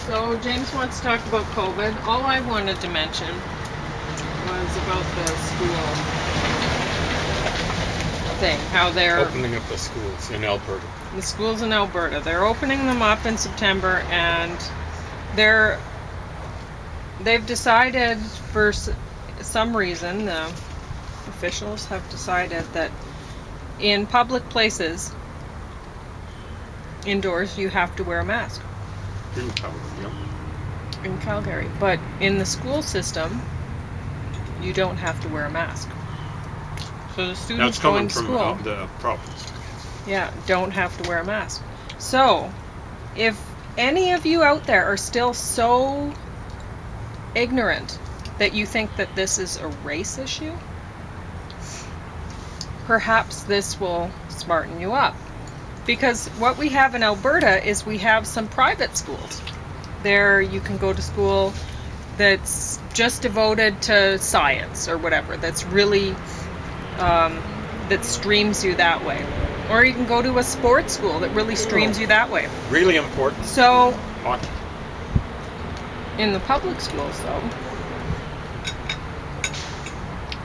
So James wants to talk about COVID. All I wanted to mention was about the school thing. How they're Opening up the schools in Alberta. the schools in Alberta. They're opening them up in September, and they've decided for some reason the officials have decided that in public places indoors you have to wear a mask. In Calgary, yeah. In Calgary, but in the school system you don't have to wear a mask. So the students That's coming going to from school, the province. yeah, don't have to wear a mask. So if any of you out there are still so ignorant that you think that this is a race issue, perhaps this will smarten you up. Because what we have in Alberta is we have some private schools. There you can go to school that's just devoted to science or whatever, that's really, that streams you that way. Or you can go to a sports school that really streams you that way. Really important. So, Hockey. in the public schools though,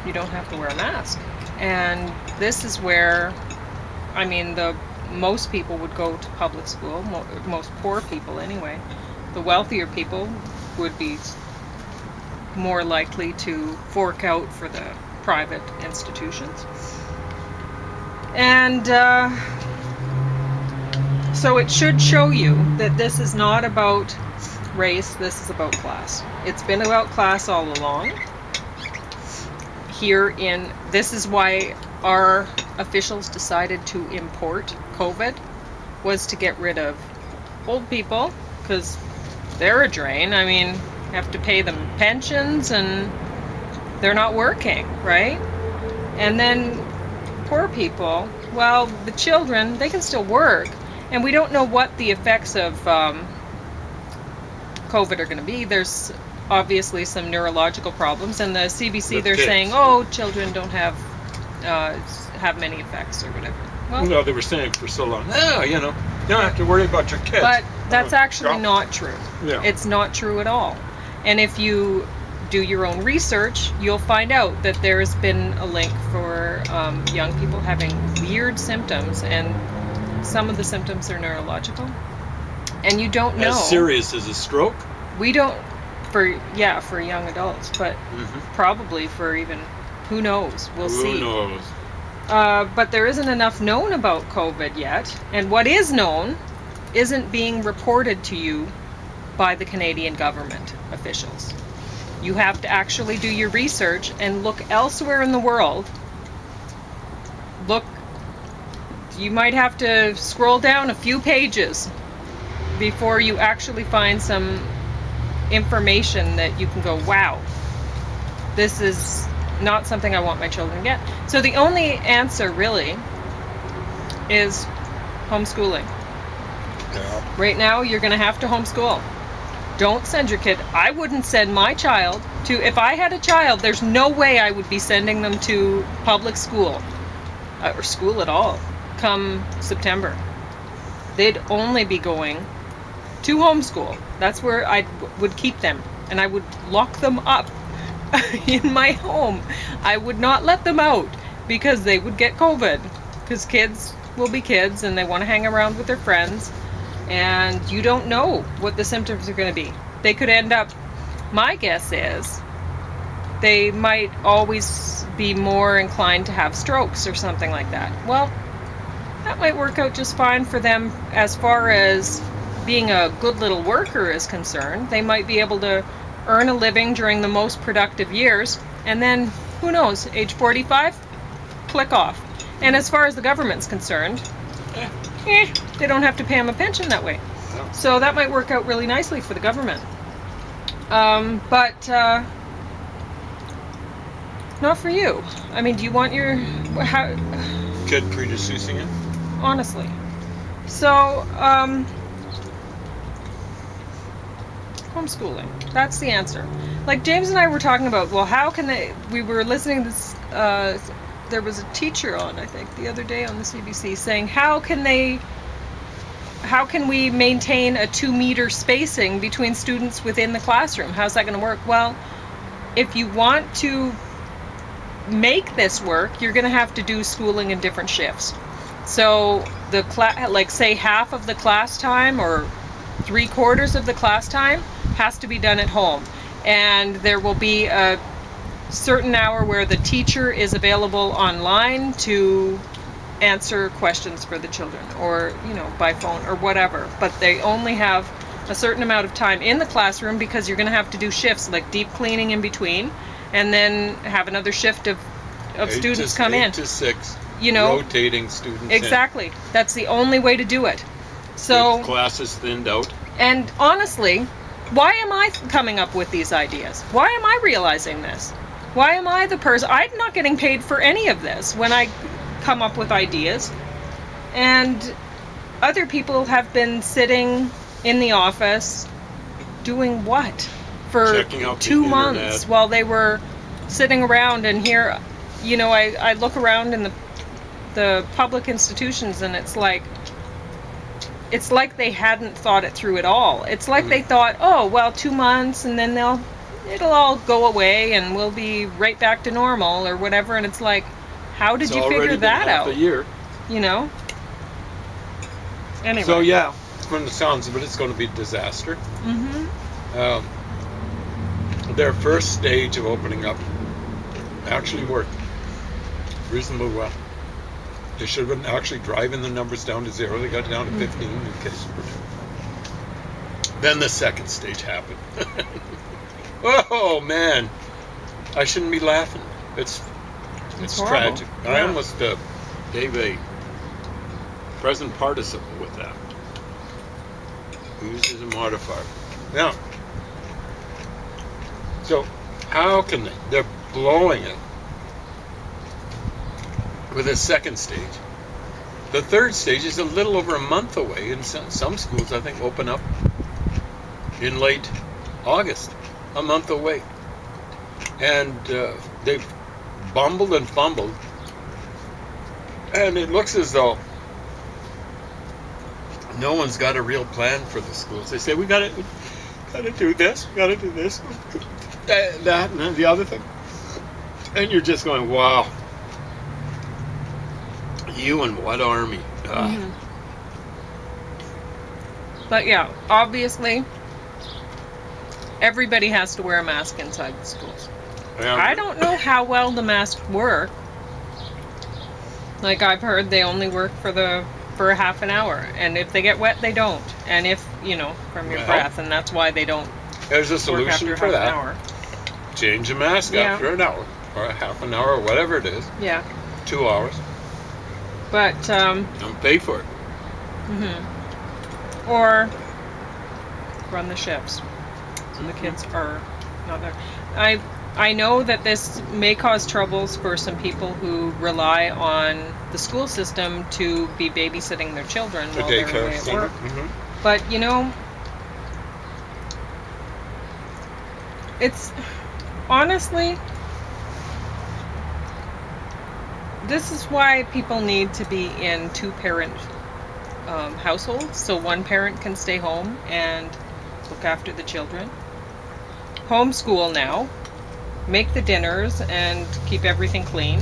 you don't have to wear a mask. And this is where, I mean, most people would go to public school, most poor people anyway. The wealthier people would be more likely to fork out for the private institutions. And so it should show you that this is not about race, this is about class. It's been about class all along. This is why our officials decided to import COVID, was to get rid of old people, because they're a drain. I mean, you have to pay them pensions and they're not working, right? And then poor people, well, the children, they can still work, and we don't know what the effects of COVID are going to be. There's obviously some neurological problems, and the CBC, they're saying, oh, children don't have many effects or whatever. Well, No, they were saying for so long, you don't have to worry about your kids. but that's actually not true. Yeah. It's not true at all. And if you do your own research, you'll find out that there's been a link for young people having weird symptoms, and some of the symptoms are neurological. And you don't know. As serious as a stroke? We don't, for young adults, but probably for even, who knows, we'll see. Who knows? But there isn't enough known about COVID yet, and what is known isn't being reported to you by the Canadian government officials. You have to actually do your research and look elsewhere in the world. You might have to scroll down a few pages before you actually find some information that you can go, wow, this is not something I want my children to get. So the only answer really is homeschooling. Yeah. Right now, you're going to have to homeschool. Don't send your kid. I wouldn't send my child to, if I had a child, there's no way I would be sending them to public school or school at all come September. They'd only be going to homeschool. That's where I would keep them, and I would lock them up in my home. I would not let them out because they would get COVID, because kids will be kids and they want to hang around with their friends, and you don't know what the symptoms are going to be. They could end up, my guess is, they might always be more inclined to have strokes or something like that. Well, that might work out just fine for them as far as being a good little worker is concerned. They might be able to earn a living during the most productive years, and then, who knows, age 45, click off. And as far as the government's concerned, they don't have to pay them a pension that way. No. So that might work out really nicely for the government. But not for you. I mean, do you want your... Kid predeceasing it? Honestly. So, homeschooling. That's the answer. Like James and I were talking about, well, how can they... We were listening to this... there was a teacher on, I think, the other day on the CBC saying, how can they how can we maintain a 2-meter spacing between students within the classroom? How's that going to work? Well, if you want to make this work, you're going to have to do schooling in different shifts. So the like say half of the class time or 3/4 of the class time has to be done at home, and there will be a certain hour where the teacher is available online to answer questions for the children, or by phone or whatever, but they only have a certain amount of time in the classroom because you're going to have to do shifts like deep cleaning in between, and then have another shift of students come in. 8 to 6. You know, rotating students. exactly. That's the only way to do it. So with classes thinned out. And honestly, why am I coming up with these ideas? Why am I realizing this? Why am I the person? I'm not getting paid for any of this when I come up with ideas. And other people have been sitting in the office doing what? For Checking out the 2 internet. months while they were sitting around. And here, I look around in the public institutions, and it's like they hadn't thought it through at all. It's like they thought, oh, well, 2 months and then it'll all go away and we'll be right back to normal or whatever. And it's like, how did you figure that out? It's already been half a year. Anyway. So yeah, from the sounds of it, it's going to be a disaster. Their first stage of opening up actually worked reasonably well. They should have been actually driving the numbers down to 0. They got down to 15 in cases per day. Then the second stage happened. Oh man, I shouldn't be laughing. It's horrible. tragic. Yeah. I almost gave a present participle with that. Uses a modifier. Now, so how can they? They're blowing it with a second stage. The third stage is a little over a month away, and some schools, I think, open up in late August, a month away. And they've bumbled and fumbled, and it looks as though no one's got a real plan for the schools. They say, we gotta do this, we gotta do this, that, and the other thing. And you're just going, wow. You and what army? But yeah, obviously, everybody has to wear a mask inside the schools. I don't know how well the masks work. Like, I've heard they only work for a half an hour, and if they get wet, they don't. And if from your breath, and that's why they don't. There's a work solution after for half that. an hour. Change the mask after an hour, or a half an hour, or whatever it is. Yeah. 2 hours. But And pay for it. or run the shifts so the kids are not there. I know that this may cause troubles for some people who rely on the school system to be babysitting their children while they're away at work. But it's honestly, this is why people need to be in 2-parent households, so one parent can stay home and look after the children. Homeschool now, make the dinners and keep everything clean.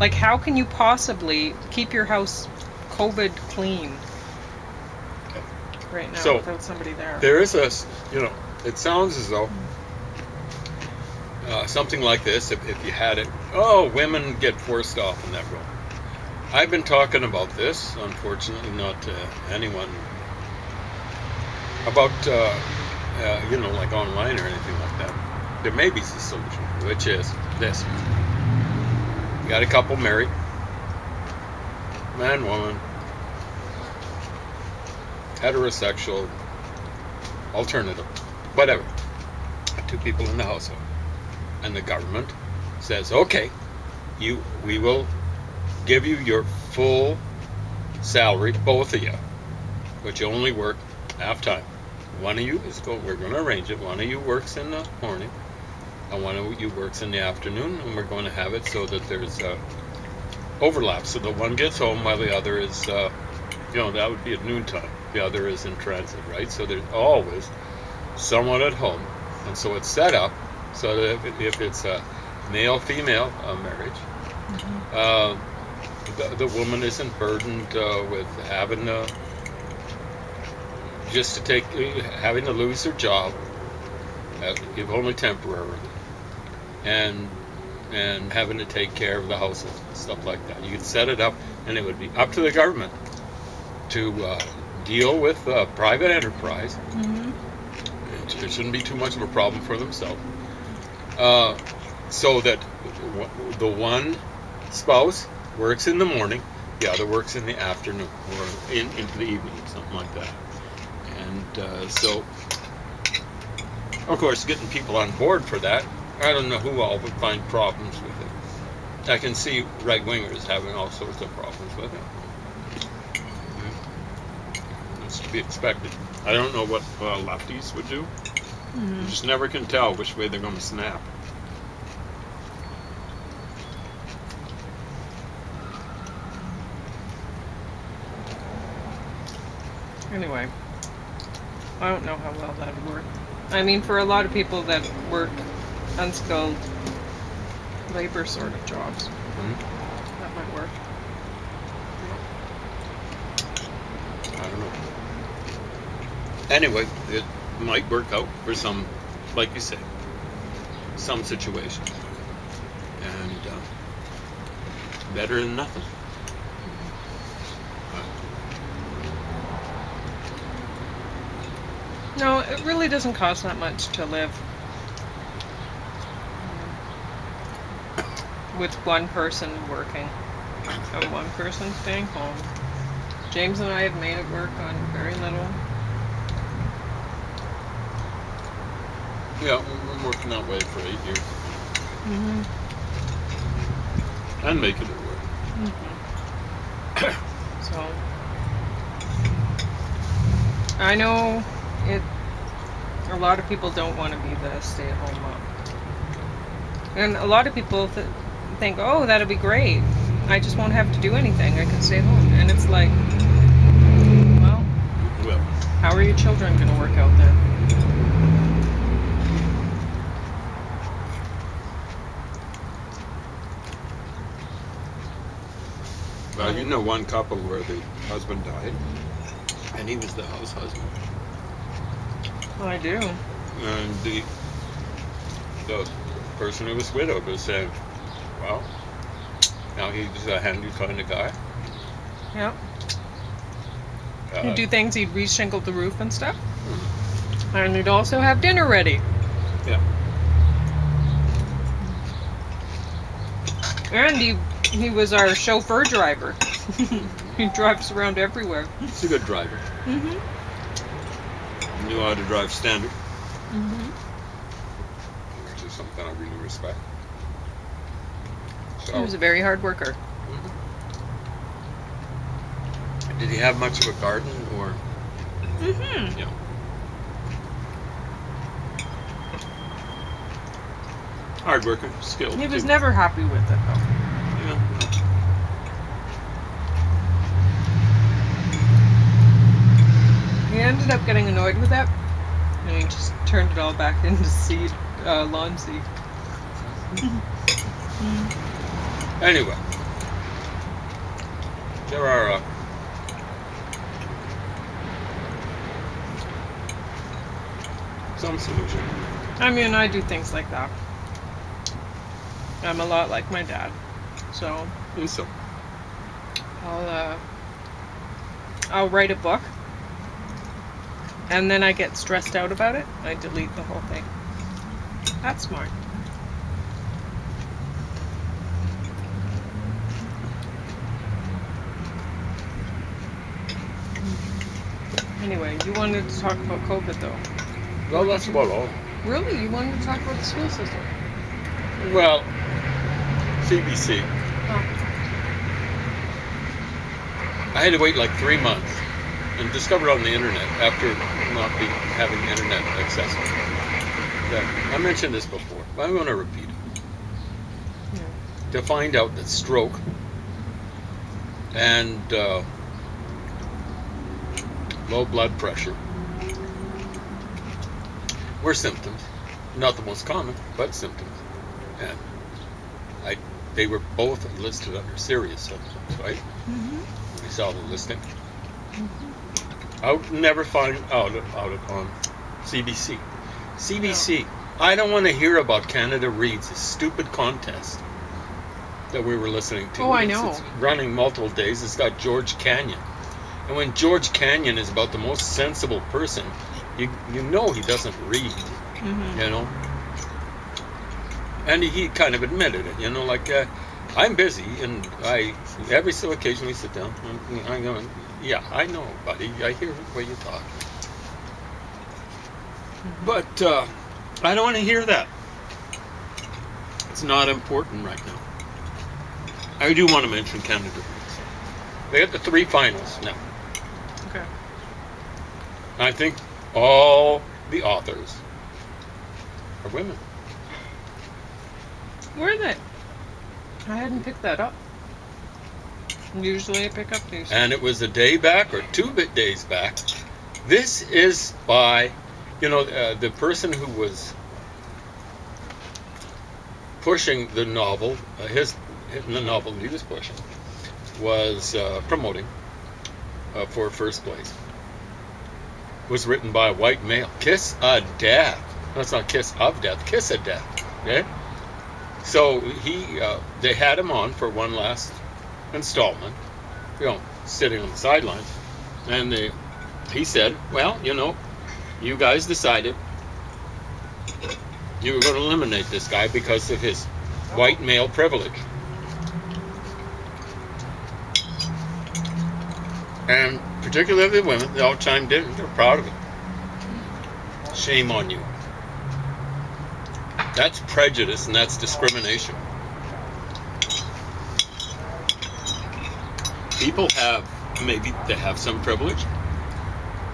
Like, how can you possibly keep your house COVID clean right now without somebody there? There is it sounds as though something like this, if you had it, women get forced off in that role. I've been talking about this, unfortunately not to anyone, about, like online or anything like that. There may be a solution, which is this. You got a couple married, man, woman, heterosexual, alternative, whatever. 2 people in the household. And the government says, okay, we will give you your full salary, both of you, but you only work half time. One of you we're going to arrange it. One of you works in the morning, and one of you works in the afternoon, and we're going to have it so that there's overlap, so that one gets home while the other is that would be at noontime. The other is in transit, right? So there's always someone at home, and so it's set up so that if it's a male-female marriage, uh, the woman isn't burdened with having to lose her job, if only temporarily, and having to take care of the household, stuff like that. You could set it up, and it would be up to the government to deal with private enterprise. It shouldn't be too much of a problem for themselves. So that the one spouse works in the morning, the other works in the afternoon or into the evening, something like that. And so, of course, getting people on board for that, I don't know who all would find problems with it. I can see right-wingers having all sorts of problems with it. It's to be expected. I don't know what lefties would do. You just never can tell which way they're going to snap. Anyway, I don't know how well that would work. I mean, for a lot of people that work unskilled labor sort of jobs, that might work. I don't know. Anyway, it might work out for some, like you say, some situations. And better than nothing. No, it really doesn't cost that much to live with one person working and one person staying home. James and I have made it work on very little. Yeah, we've been working that way for 8 years. And making it work. So, I know a lot of people don't want to be the stay-at-home mom. And a lot of people think, oh, that'll be great. I just won't have to do anything. I can stay home. And it's like, well, how are your children going to work out then? Well, you know one couple where the husband died, and he was the house husband. Well, I do. And the person who was widowed was saying, well, now he's a handy kind of guy. Yep. He'd do things, he'd re-shingle the roof and stuff. And he'd also have dinner ready. Yeah. And he was our chauffeur driver. He drives around everywhere. He's a good driver. Knew how to drive standard. Which is something I really respect. So, He was a very hard worker. Did he have much of a garden, or? Yeah. Hard worker, skilled. He was too. never happy with it, though. Yeah. He ended up getting annoyed with it, and he just turned it all back into seed, lawn seed. Anyway, there are some solution. I mean, I do things like that. I'm a lot like my dad, so And so, I'll write a book, and then I get stressed out about it. I delete the whole thing. That's smart. Anyway, you wanted to talk about COVID, though. well, that's about all. Really? You wanted to talk about the school system? Well, CBC. I had to wait like 3 months and discovered on the internet, after not having internet accessible, that I mentioned this before, but I'm going to repeat it. To find out that stroke and low blood pressure were symptoms. Not the most common, but symptoms. And they were both listed under serious symptoms, right? Mm-hmm. We saw the listing. I would never find out it on CBC. CBC. I don't want to hear about Canada Reads, a stupid contest that we were listening to. Oh, I know. It's running multiple days. It's got George Canyon. And when George Canyon is about the most sensible person, you know he doesn't read, Mm-hmm. you know. And he kind of admitted it, you know, like, I'm busy, and every so occasionally sit down, I'm going, yeah, I know, buddy, I hear the way you talk. Mm-hmm. But I don't want to hear that. It's not important right now. I do want to mention Canada Reads. They had the 3 finals now. Okay. I think all the authors are women. Where are they? I hadn't picked that up. Usually I pick up these. And it was a day back or 2 days back. This is by, the person who was pushing the novel, the novel he was pushing, was promoting for first place. Was written by a white male. Kiss of Death. No, it's not Kiss of Death. Kiss of Death. Okay? So they had him on for one last installment, sitting on the sidelines, and he said, well, you guys decided you were going to eliminate this guy because of his white male privilege. And particularly the women, they all chimed in. They're proud of it. Shame on you. That's prejudice and that's discrimination. People maybe they have some privilege.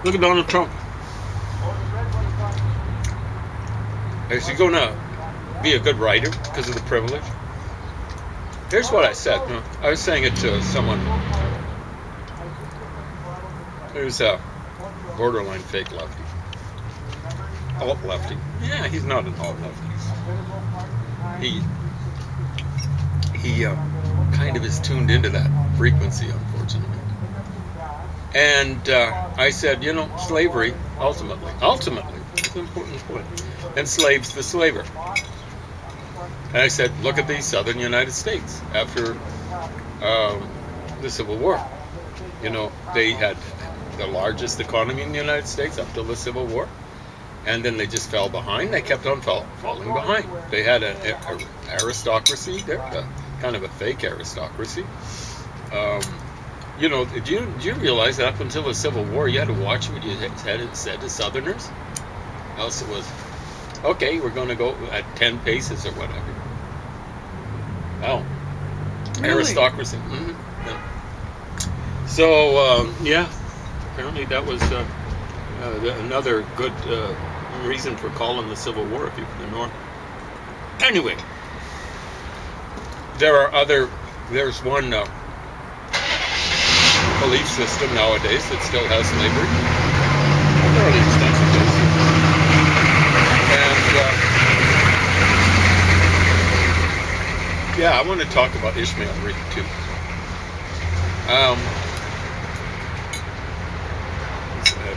Look at Donald Trump. Is he going to be a good writer because of the privilege? Here's what I said. I was saying it to someone who's a borderline fake lefty. Alt lefty. Yeah, he's not an alt lefty. He kind of is tuned into that frequency, unfortunately. And I said, slavery ultimately, it's an important point, enslaves the slaver. And I said, look at the southern United States after the Civil War. They had the largest economy in the United States up till the Civil War. And then they just fell behind. They kept on falling behind. They had an aristocracy. They're kind of a fake aristocracy. Did you realize that up until the Civil War, you had to watch what you said to Southerners? Else it was, okay, we're going to go at 10 paces or whatever. Wow. Really? Aristocracy. Mm-hmm. Yeah. So, apparently that was another good reason for calling the Civil War if you're from the North. Anyway, there's one belief system nowadays that still has slavery. A fairly extensive basis. And I want to talk about Ishmael Reed too. He's a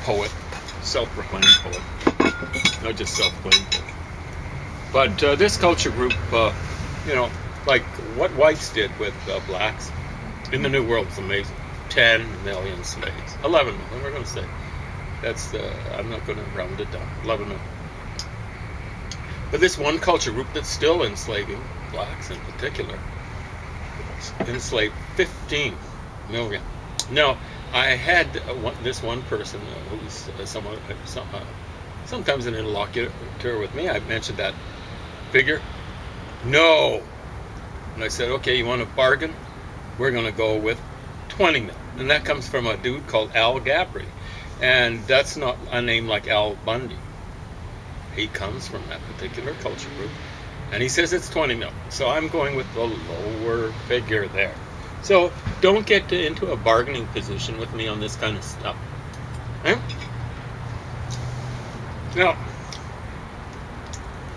poet, self-proclaimed poet, not just self-proclaimed poet. But this culture group, like what whites did with blacks in the New World is amazing. 10 million slaves. 11 million, we're going to say. I'm not going to round it down. 11 million. But this one culture group that's still enslaving blacks in particular, enslaved 15 million. Now, I had this one person who's sometimes an interlocutor with me. I mentioned that figure. No. And I said, okay, you want to bargain? We're going to go with 20 million. And that comes from a dude called Al Gabry. And that's not a name like Al Bundy. He comes from that particular culture group. And he says it's 20 million. So I'm going with the lower figure there. So don't get into a bargaining position with me on this kind of stuff. Right? Now,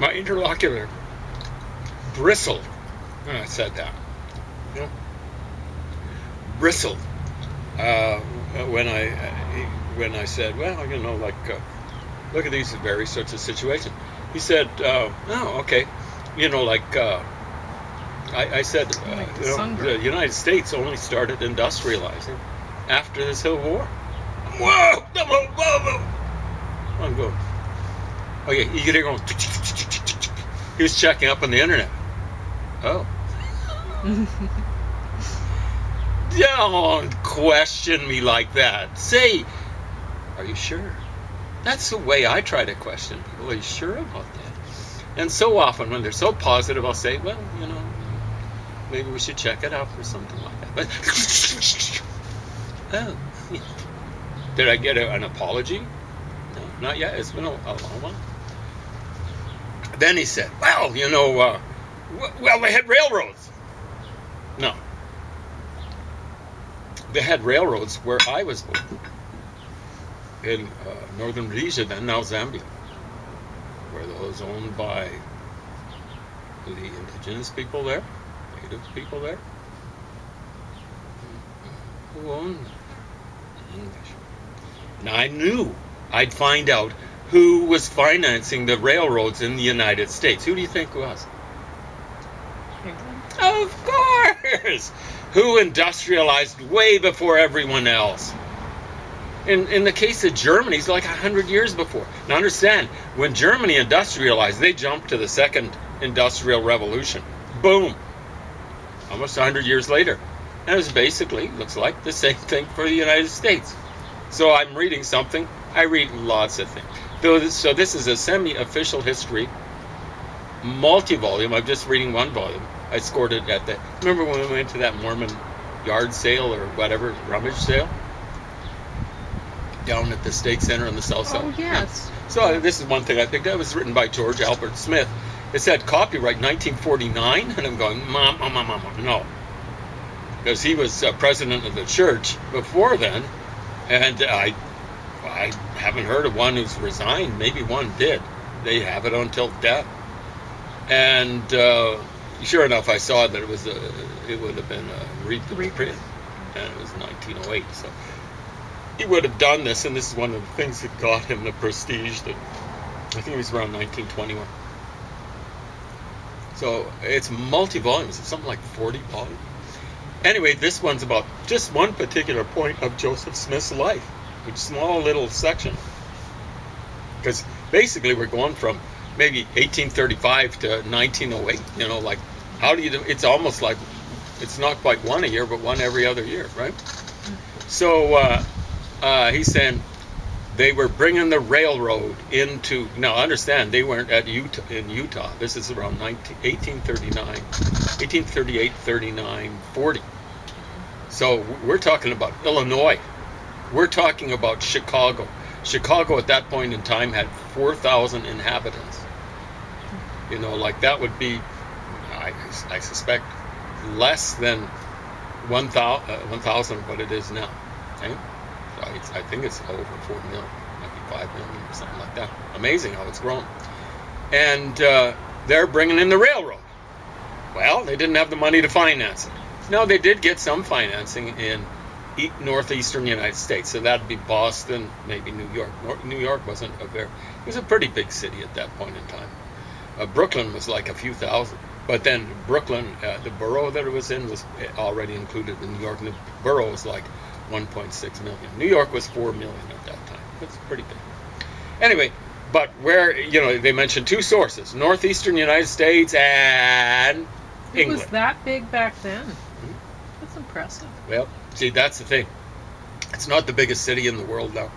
my interlocutor bristled when I said that. You know, bristled when I said, well, you know, like, look at these various sorts of situations. He said, oh, okay, you know, like, I said, Like you know, the United States only started industrializing after the Civil War. Whoa, whoa, whoa, whoa. I'm going, okay, you get here going, he was checking up on the internet. Oh. Don't question me like that. Say, are you sure? That's the way I try to question people. Are you sure about that? And so often when they're so positive, I'll say, well, you know, maybe we should check it out or something like that. But, oh, yeah. Did I get an apology? No, not yet. It's been a long one. Then he said, well, you know, well, they had railroads. No. They had railroads where I was born. In northern Rhodesia, then, now Zambia. Were those owned by the indigenous people there? Native people there? Who owned them? English. And I knew I'd find out who was financing the railroads in the United States. Who do you think was? Of course! Who industrialized way before everyone else. In the case of Germany, it's like 100 years before. Now understand, when Germany industrialized, they jumped to the second industrial revolution. Boom! Almost 100 years later. And it was basically, looks like, the same thing for the United States. So I'm reading something. I read lots of things. So this is a semi-official history, multi-volume. I'm just reading one volume. I scored it at the... Remember when we went to that Mormon yard sale or whatever, rummage sale? Down at the State Center on the south side. Oh, yes. Yeah. So this is one thing I picked up. It was written by George Albert Smith. It said copyright 1949, and I'm going, Mom, no. Because he was president of the church before then, and I haven't heard of one who's resigned. Maybe one did. They have it until death. And sure enough, I saw that it would have been a reprint, and it was 1908. So he would have done this, and this is one of the things that got him the prestige that I think it was around 1921. So it's multi-volumes. It's something like 40 volumes. Anyway, this one's about just one particular point of Joseph Smith's life, a small little section. Because basically we're going from maybe 1835 to 1908. You know, like, how do you do? It's almost like, it's not quite one a year, but one every other year, right? So he's saying they were bringing the railroad into, now understand, they weren't in Utah. This is around 1838, 39, 40. So we're talking about Illinois. We're talking about Chicago. Chicago at that point in time had 4,000 inhabitants. You know, like that would be, I suspect, less than 1,000 what it is now. Okay? I think it's over 4 million, maybe 5 million or something like that. Amazing how it's grown. And they're bringing in the railroad. Well, they didn't have the money to finance it. No, they did get some financing in northeastern United States. So that'd be Boston, maybe New York. New York wasn't it was a pretty big city at that point in time. Brooklyn was like a few thousand. But then Brooklyn, the borough that it was in was already included in New York. And the borough was like 1.6 million. New York was 4 million at that time. It's pretty big. Anyway, but where, you know, they mentioned two sources, northeastern United States and England. It was that big back then. That's impressive. Well, see, that's the thing. It's not the biggest city in the world now.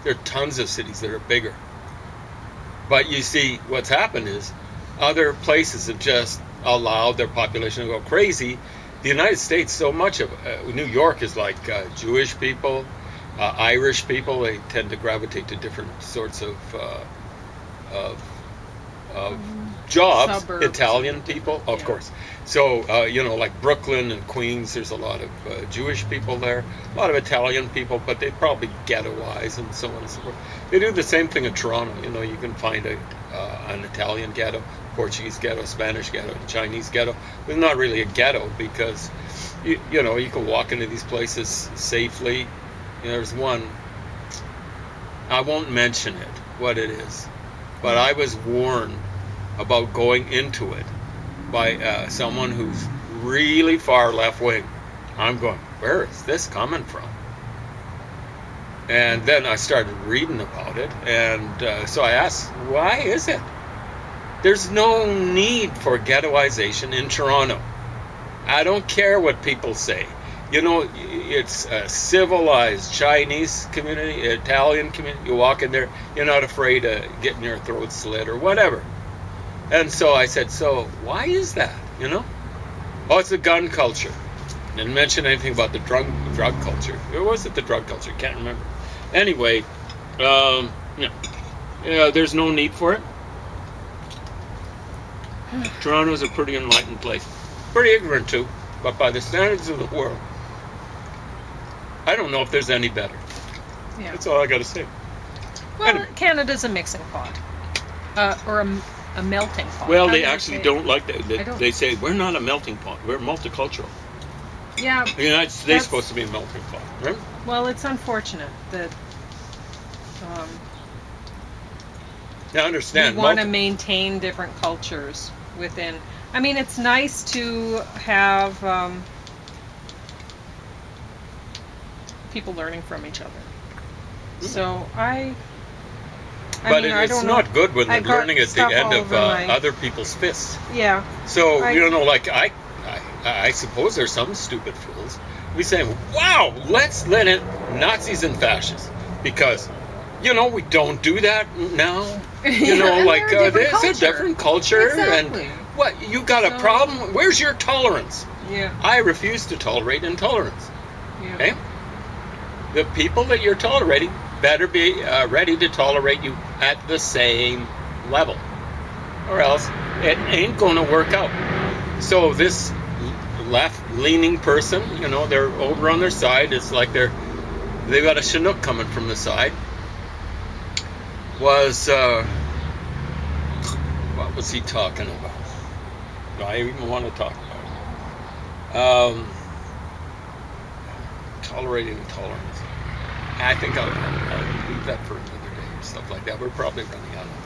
There are tons of cities that are bigger. But you see, what's happened is other places have just allowed their population to go crazy. The United States, so much of New York is like Jewish people, Irish people. They tend to gravitate to different sorts of jobs, Suburbs. Italian people, of Yeah. course. So, like Brooklyn and Queens, there's a lot of Jewish people there, a lot of Italian people, but they probably ghettoize and so on and so forth. They do the same thing in Toronto. You can find an Italian ghetto, Portuguese ghetto, Spanish ghetto, Chinese ghetto. It's not really a ghetto because, you can walk into these places safely. There's one, I won't mention it, what it is, but I was warned about going into it by someone who's really far left wing. I'm going, where is this coming from? And then I started reading about it, and so I asked, why is it? There's no need for ghettoization in Toronto. I don't care what people say. It's a civilized Chinese community, Italian community. You walk in there, you're not afraid of getting your throat slit or whatever. And so I said, so why is that? Oh, it's the gun culture. Didn't mention anything about the drug culture. Or was it the drug culture? Can't remember. Anyway, there's no need for it. Toronto's a pretty enlightened place. Pretty ignorant too, but by the standards of the world, I don't know if there's any better. Yeah. That's all I got to say. Well, Anyway. Canada's a mixing pot, or a melting pot. Well, How they do you actually say it? don't like that. I don't- They say we're not a melting pot. We're multicultural. Yeah. The United States is That's- supposed to be a melting pot, right? Well, it's unfortunate that Now, I understand. we want to maintain different cultures within. I mean, it's nice to have people learning from each other. So But mean, I it's don't not know. good when they're I've got learning at the stuff end all of over my- other people's fists. Yeah. So, I- like I suppose there's some stupid fools. We say, wow, let's let in Nazis and fascists. Because, we don't do that now. Yeah, and like they're a different there's a culture. different culture. Exactly. And what, you got a So- problem? Where's your tolerance? Yeah. I refuse to tolerate intolerance. Yeah. Okay? The people that you're tolerating better be ready to tolerate you at the same level, or else it ain't going to work out. So this left-leaning person, they're over on their side. It's like they've got a Chinook coming from the side. What was he talking about? Do I even want to talk about it? Tolerating intolerance. I think I'll leave that for another day or stuff like that. We're probably running out of